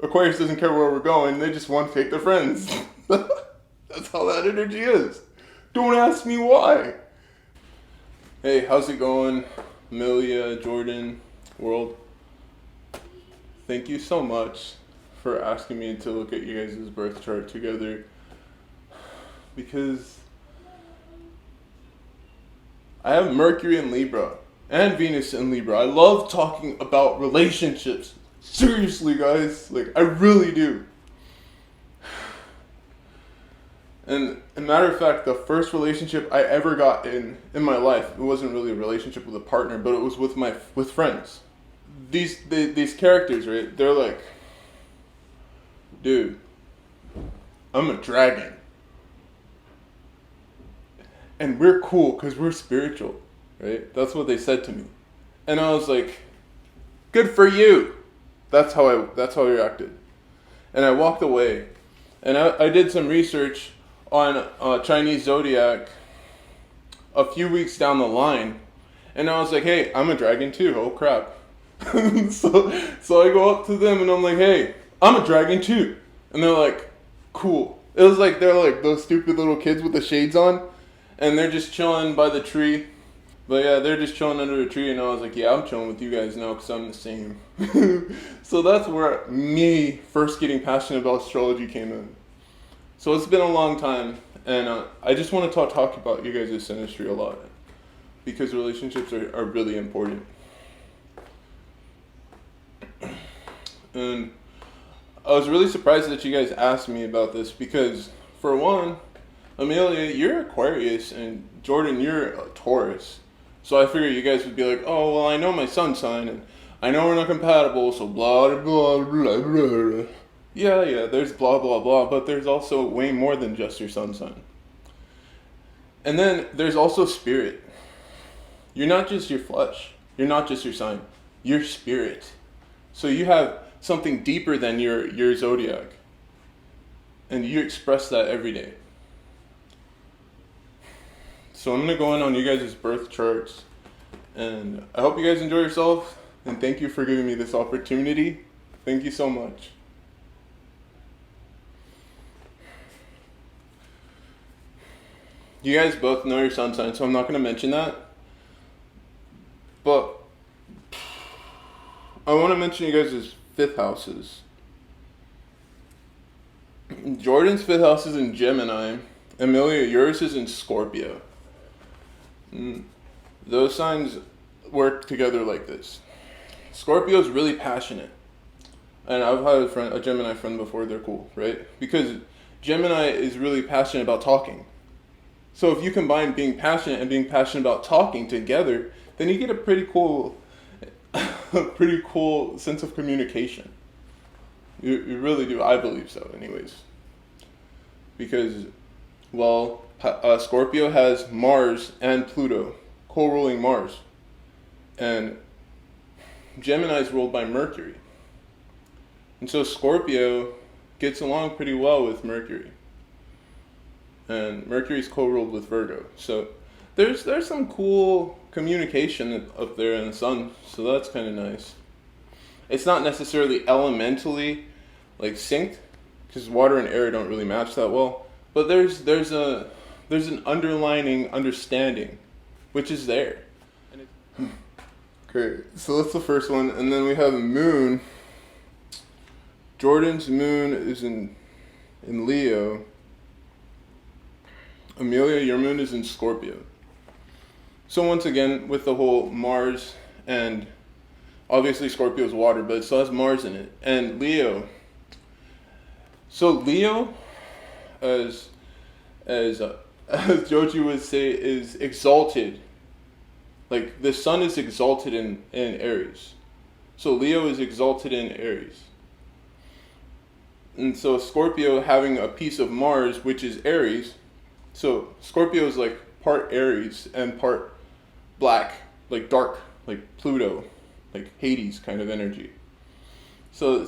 Aquarius doesn't care where we're going. They just want to take their friends. That's how that energy is. Don't ask me why. Hey, how's it going? Amelia, Jorden, world. Thank you so much for asking me to look at you guys' birth chart together. Because I have Mercury in Libra and Venus in Libra. I love talking about relationships. Seriously, guys. Like, I really do. And a matter of fact, the first relationship I ever got in my life, it wasn't really a relationship with a partner, but it was with friends. These characters, right? They're like, dude, I'm a dragon. And we're cool because we're spiritual, right? That's what they said to me. And I was like, good for you. That's how I reacted. And I walked away. And I did some research on Chinese zodiac a few weeks down the line. And I was like, hey, I'm a dragon too. Oh crap. so I go up to them and I'm like, hey, I'm a dragon too. And they're like, cool. It was like they're like those stupid little kids with the shades on. And they're just chilling by the tree. But yeah, they're just chilling under a tree. And I was like, yeah, I'm chilling with you guys now because I'm the same. So that's where me first getting passionate about astrology came in. So it's been a long time. And I just want to talk about you guys' synastry a lot. Because relationships are really important. And I was really surprised that you guys asked me about this because, for one, Amelia, you're Aquarius, and Jorden, you're a Taurus. So I figured you guys would be like, oh, well, I know my sun sign, and I know we're not compatible, so blah, blah, blah, blah. Yeah, there's blah, blah, blah, but there's also way more than just your sun sign. And then there's also spirit. You're not just your flesh. You're not just your sign. You're spirit. So you have something deeper than your zodiac. And you express that every day. So I'm going to go in on you guys' birth charts. And I hope you guys enjoy yourself. And thank you for giving me this opportunity. Thank you so much. You guys both know your sun sign, so I'm not going to mention that. But I want to mention you guys' fifth houses. Jordan's fifth house is in Gemini. Amelia, yours is in Scorpio. Those signs work together like this. Scorpio is really passionate. And I've had a Gemini friend before, they're cool, right? Because Gemini is really passionate about talking. So if you combine being passionate and being passionate about talking together, then you get a pretty cool sense of communication. You really do. I believe so, anyways. Because, well, Scorpio has Mars and Pluto, co-ruling Mars. And Gemini is ruled by Mercury. And so Scorpio gets along pretty well with Mercury. And Mercury's co-ruled with Virgo. So there's some cool communication up there in the sun. So that's kind of nice. It's not necessarily elementally like synced, because water and air don't really match that well. But there's an underlining understanding, which is there. Okay, so that's the first one, and then we have the moon. Jordan's moon is in Leo. Amelia, your moon is in Scorpio. So once again, with the whole Mars, and obviously Scorpio is water, but it still has Mars in it. And Leo. So Leo, as Joji would say, is exalted. Like the sun is exalted in Aries. So Leo is exalted in Aries. And so Scorpio having a piece of Mars, which is Aries. So Scorpio is like part Aries and part black, like dark, like Pluto, like Hades kind of energy. So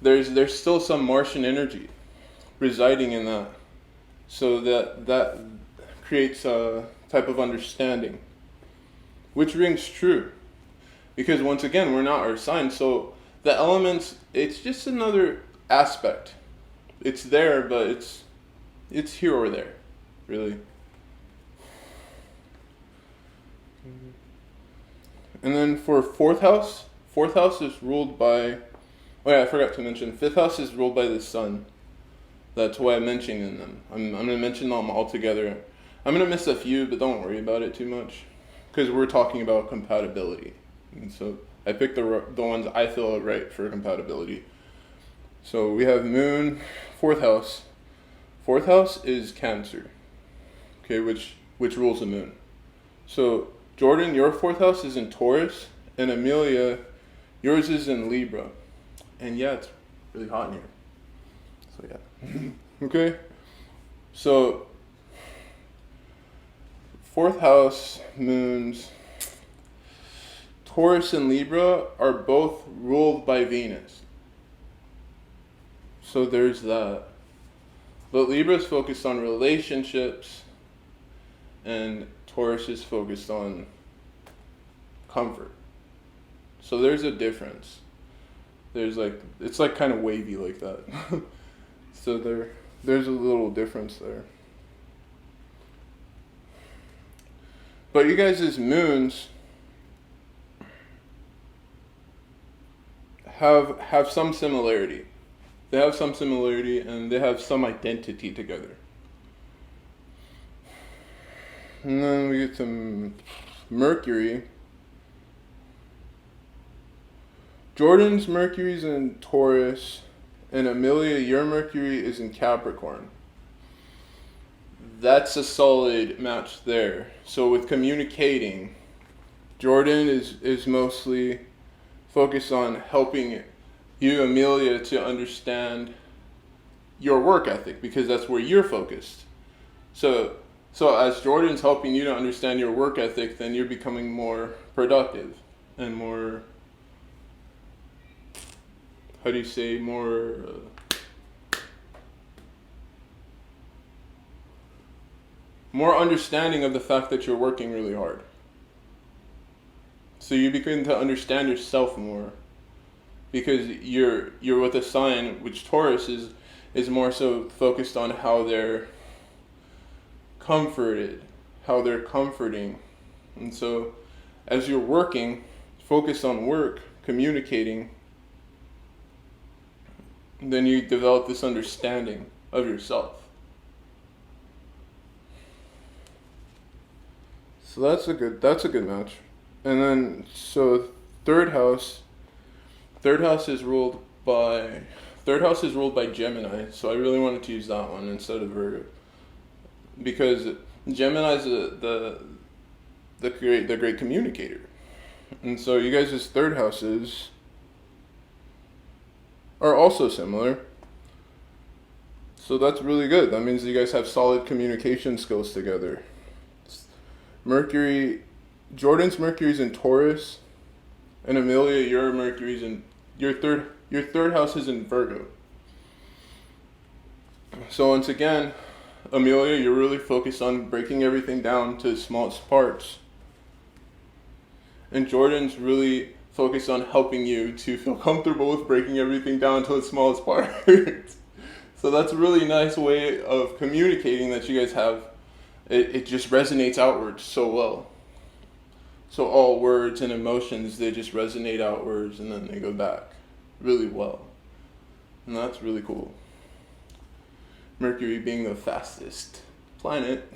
there's still some Martian energy residing in that. So that creates a type of understanding, which rings true. Because once again, we're not our sign, so the elements, it's just another aspect. It's there, but it's here or there, really. And then for fourth house is ruled by, oh yeah, I forgot to mention, fifth house is ruled by the sun. That's why I'm mentioning them. I'm going to mention them all together. I'm going to miss a few, but don't worry about it too much, because we're talking about compatibility. And so I picked the ones I feel are right for compatibility. So we have moon, fourth house. Fourth house is Cancer, okay, which rules the moon. So Jorden, your fourth house is in Taurus, and Amelia, yours is in Libra. And yeah, it's really hot in here. So yeah. Okay? So fourth house moons, Taurus and Libra are both ruled by Venus. So there's that. But Libra is focused on relationships, and Taurus is focused on comfort. So there's a difference. It's like kind of wavy like that. So there's a little difference there. But you guys' moons have some similarity. They have some similarity, and they have some identity together. And then we get to Mercury. Jordan's Mercury is in Taurus, and Amelia, your Mercury is in Capricorn. That's a solid match there. So with communicating, Jorden is mostly focused on helping you, Amelia, to understand your work ethic, because that's where you're focused. So as Jordan's helping you to understand your work ethic, then you're becoming more productive and more, how do you say, more understanding of the fact that you're working really hard. So you begin to understand yourself more, because you're with a sign which Taurus is more so focused on how they're comforted, how they're comforting. And so as you're working, focus on work, communicating, then you develop this understanding of yourself. So that's a good match. And then so third house is ruled by Gemini. So I really wanted to use that one instead of Virgo, because Gemini is the great communicator. And so you guys' third houses are also similar. So that's really good. That means you guys have solid communication skills together. Mercury, Jordan's Mercury is in Taurus, and Amelia, your Mercury's in your third house is in Virgo. So once again, Amelia, you're really focused on breaking everything down to the smallest parts. And Jordan's really focused on helping you to feel comfortable with breaking everything down to the smallest part. So that's a really nice way of communicating that you guys have. It just resonates outwards so well. So all words and emotions, they just resonate outwards and then they go back really well. And that's really cool. Mercury being the fastest planet,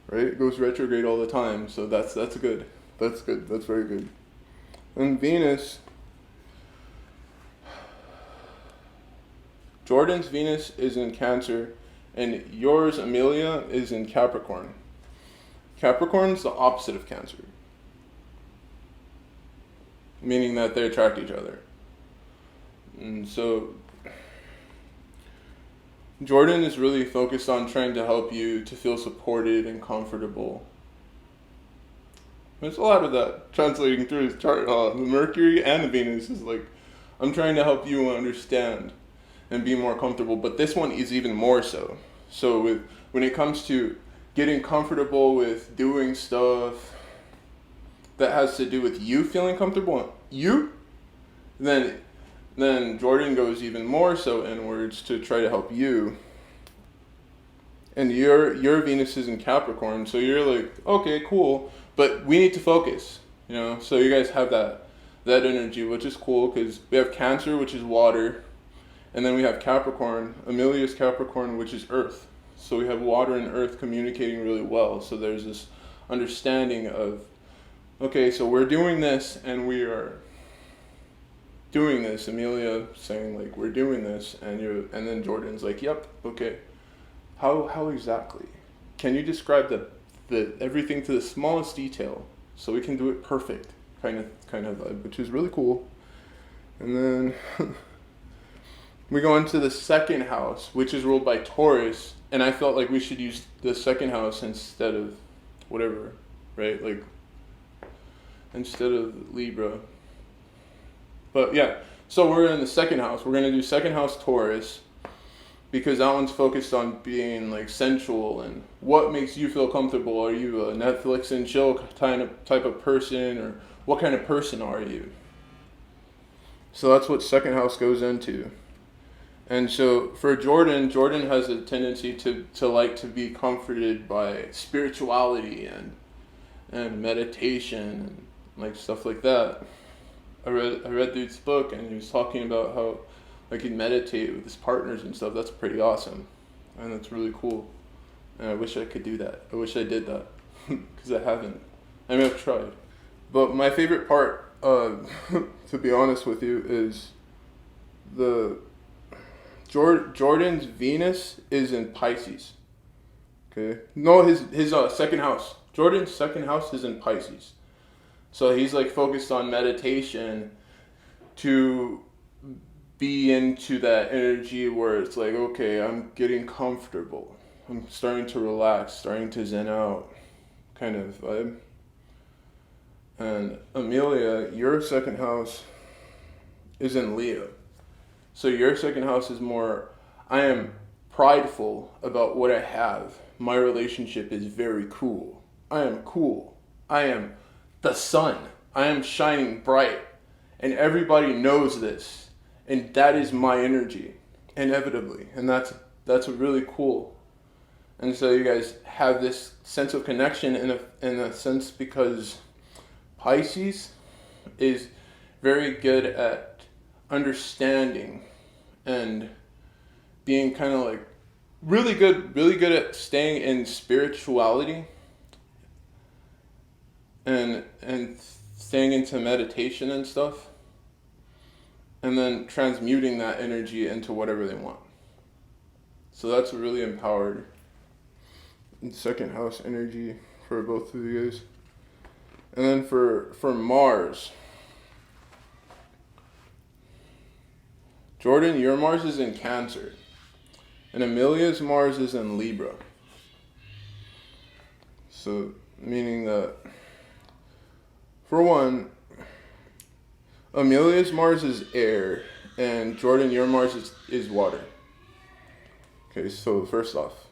right? It goes retrograde all the time, so that's good. That's good. That's very good. And Venus, Jordan's Venus is in Cancer, and yours, Amelia, is in Capricorn. Capricorn's the opposite of Cancer, meaning that they attract each other. And so Jorden is really focused on trying to help you to feel supported and comfortable. There's a lot of that translating through his chart. The Mercury and the Venus is like, I'm trying to help you understand and be more comfortable. But this one is even more so. So when it comes to getting comfortable with doing stuff that has to do with you feeling comfortable, then then Jorden goes even more so inwards to try to help you. And your Venus is in Capricorn, so you're like, okay, cool, but we need to focus, you know. So you guys have that energy, which is cool because we have Cancer, which is water, and then we have Capricorn. Amelia's Capricorn, which is earth. So we have water and earth communicating really well. So there's this understanding of, okay, so we're doing this and we are doing this. Amelia saying like we're doing this, and then Jordan's like, yep, okay. How exactly? Can you describe the everything to the smallest detail so we can do it perfect kind of vibe, which is really cool. And then we go into the second house, which is ruled by Taurus, and I felt like we should use the second house instead of whatever, right? Like instead of Libra. But yeah, so we're in the second house. We're gonna do second house Taurus, because that one's focused on being like sensual and what makes you feel comfortable. Are you a Netflix and chill type of person, or what kind of person are you? So that's what second house goes into. And so for Jorden has a tendency to like to be comforted by spirituality and meditation and like stuff like that. I read dude's book, and he was talking about how like he'd meditate with his partners and stuff. That's pretty awesome, and that's really cool. And I wish I could do that. I wish I did that, because I haven't. I mean, I've tried. But my favorite part, to be honest with you, is the Jordan's Venus is in Pisces. Okay, no, his second house. Jordan's second house is in Pisces, so he's like focused on meditation to be into that energy where it's like, okay, I'm getting comfortable. I'm starting to relax, starting to zen out kind of vibe. And Amelia, your second house is in Leo. So your second house is more, I am prideful about what I have. My relationship is very cool. I am cool. I am the sun. I am shining bright. And everybody knows this. And that is my energy, inevitably. And that's really cool. And so you guys have this sense of connection in a sense, because Pisces is very good at understanding and being kind of like really good at staying in spirituality and staying into meditation and stuff, and then transmuting that energy into whatever they want. So that's really empowered second house energy for both of you guys. And then for Mars, Jorden, your Mars is in Cancer, and Amelia's Mars is in Libra. So meaning that, for one, Amelia's Mars is air, and Jorden, your Mars is water. Okay, so first off.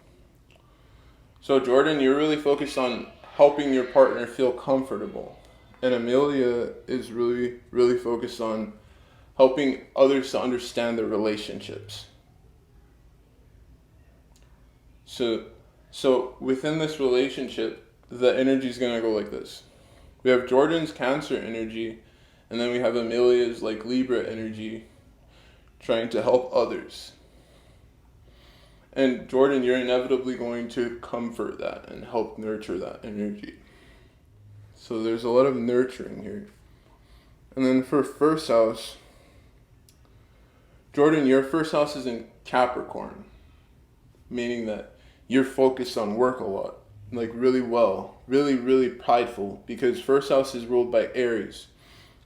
So Jorden, you're really focused on helping your partner feel comfortable. And Amelia is really, really focused on helping others to understand their relationships. So within this relationship, the energy is going to go like this. We have Jordan's Cancer energy, and then we have Amelia's like Libra energy trying to help others. And Jorden, you're inevitably going to comfort that and help nurture that energy. So there's a lot of nurturing here. And then for first house, Jorden, your first house is in Capricorn, meaning that you're focused on work a lot, like really well, really, really prideful, because first house is ruled by Aries.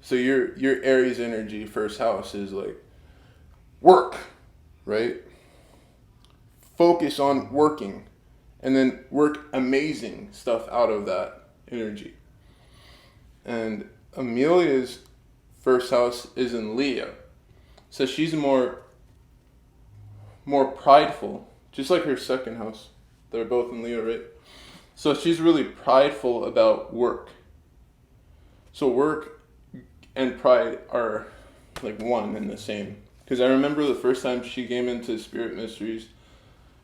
So your Aries energy, first house, is like work, right? Focus on working, and then work amazing stuff out of that energy. And Amelia's first house is in Leo. So she's more prideful, just like her second house. They're both in Leo, right? So she's really prideful about work. So work and pride are like one and the same. Because I remember the first time she came into Spirit Mysteries,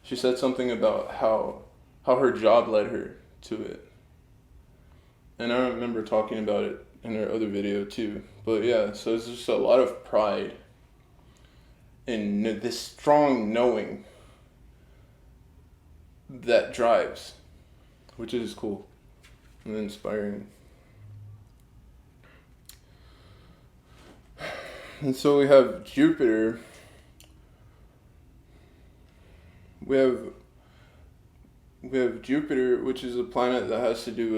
she said something about how her job led her to it. And I remember talking about it in her other video too. But yeah, so it's just a lot of pride in this strong knowing that drives, which is cool and inspiring. And so we have Jupiter. We have Jupiter, which is a planet that has to do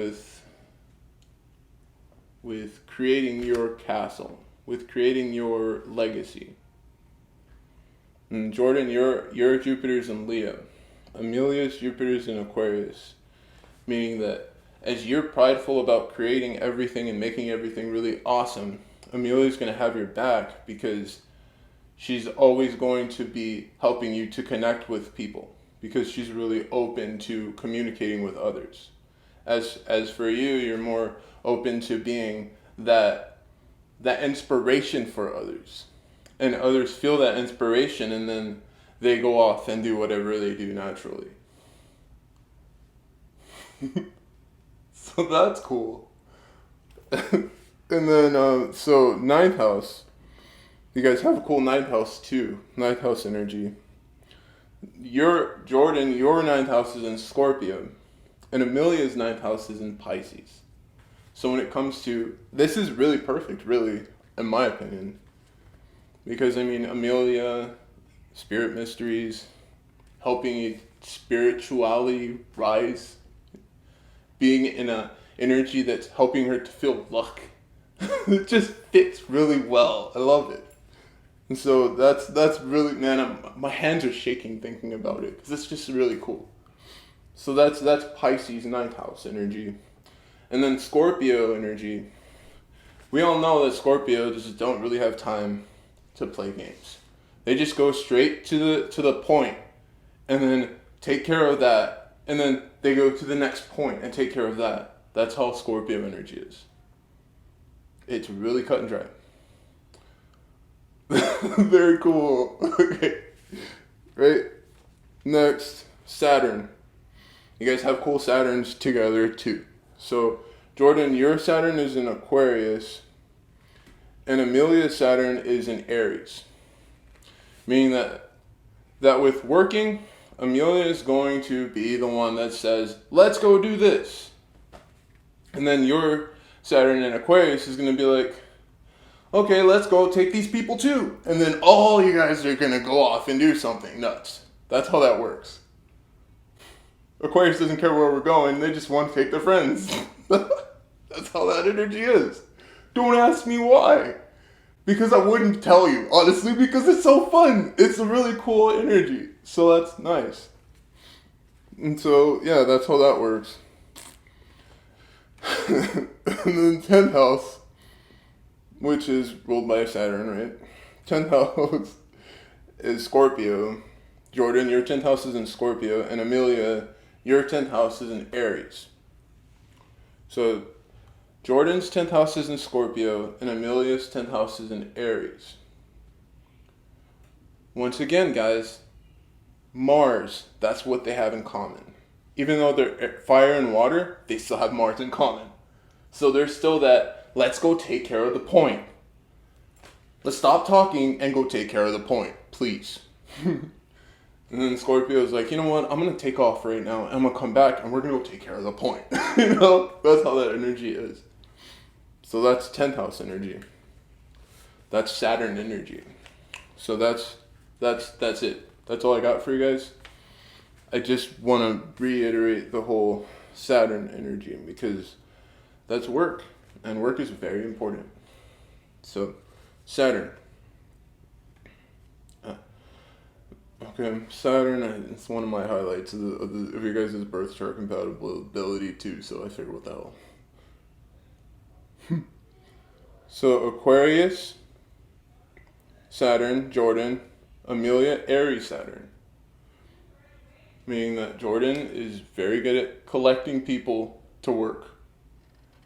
with creating your castle, with creating your legacy. And Jorden, your Jupiter's in Leo. Amelia's Jupiter's in Aquarius, meaning that as you're prideful about creating everything and making everything really awesome, Amelia's going to have your back because she's always going to be helping you to connect with people because she's really open to communicating with others. As for you, you're more open to being that inspiration for others. And others feel that inspiration and then they go off and do whatever they do naturally. So that's cool. And then, so ninth house. You guys have a cool ninth house too. Ninth house energy. Jorden, your ninth house is in Scorpio. And Amelia's ninth house is in Pisces. So when it comes to, this is really perfect, really, in my opinion. Because, I mean, Amelia, Spirit Mysteries, helping spirituality rise, being in a energy that's helping her to feel luck. It just fits really well. I love it. And so that's really, man, my hands are shaking thinking about it because it's just really cool. So that's Pisces ninth house energy. And then Scorpio energy. We all know that Scorpio just don't really have time to play games. They just go straight to the point and then take care of that. And then they go to the next point and take care of that. That's how Scorpio energy is. It's really cut and dry. Very cool. Okay. Right? Next, Saturn. You guys have cool Saturns together too. So, Jorden, your Saturn is in Aquarius, and Amelia's Saturn is in Aries. Meaning that with working, Amelia is going to be the one that says, let's go do this. And then your Saturn in Aquarius is going to be like, okay, let's go take these people too. And then all you guys are going to go off and do something nuts. That's how that works. Aquarius doesn't care where we're going. They just want to take their friends. That's how that energy is. Don't ask me why. Because I wouldn't tell you, honestly, because it's so fun. It's a really cool energy. So that's nice. And so, yeah, that's how that works. And then 10th house, which is ruled by Saturn, right? 10th house is Scorpio. Jorden, your 10th house is in Scorpio. And Amelia, your 10th house is in Aries. So Jorden's 10th house is in Scorpio, and Amelia's 10th house is in Aries. Once again, guys, Mars, that's what they have in common. Even though they're fire and water, they still have Mars in common. So there's still that, let's go take care of the point. Let's stop talking and go take care of the point, please. And then Scorpio's like, you know what, I'm going to take off right now, and I'm going to come back, and we're going to go take care of the point. You know, that's how that energy is. So that's 10th house energy. That's Saturn energy. So that's it. That's all I got for you guys. I just want to reiterate the whole Saturn energy because that's work, and work is very important. So, Saturn. Okay, Saturn, it's one of my highlights of your guys' birth chart compatibility too, so I figured what the hell. So, Aquarius, Saturn, Jorden, Amelia, Aries, Saturn. Meaning that Jorden is very good at collecting people to work.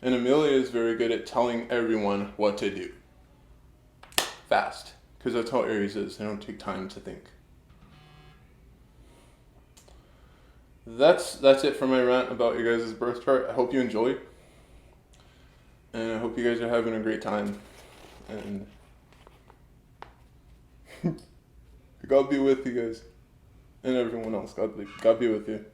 And Amelia is very good at telling everyone what to do. fast, because that's how Aries is. They don't take time to think. That's it for my rant about your guys' birth chart. I hope you enjoyed, and I hope you guys are having a great time. And God be with you guys, and everyone else. God be with you.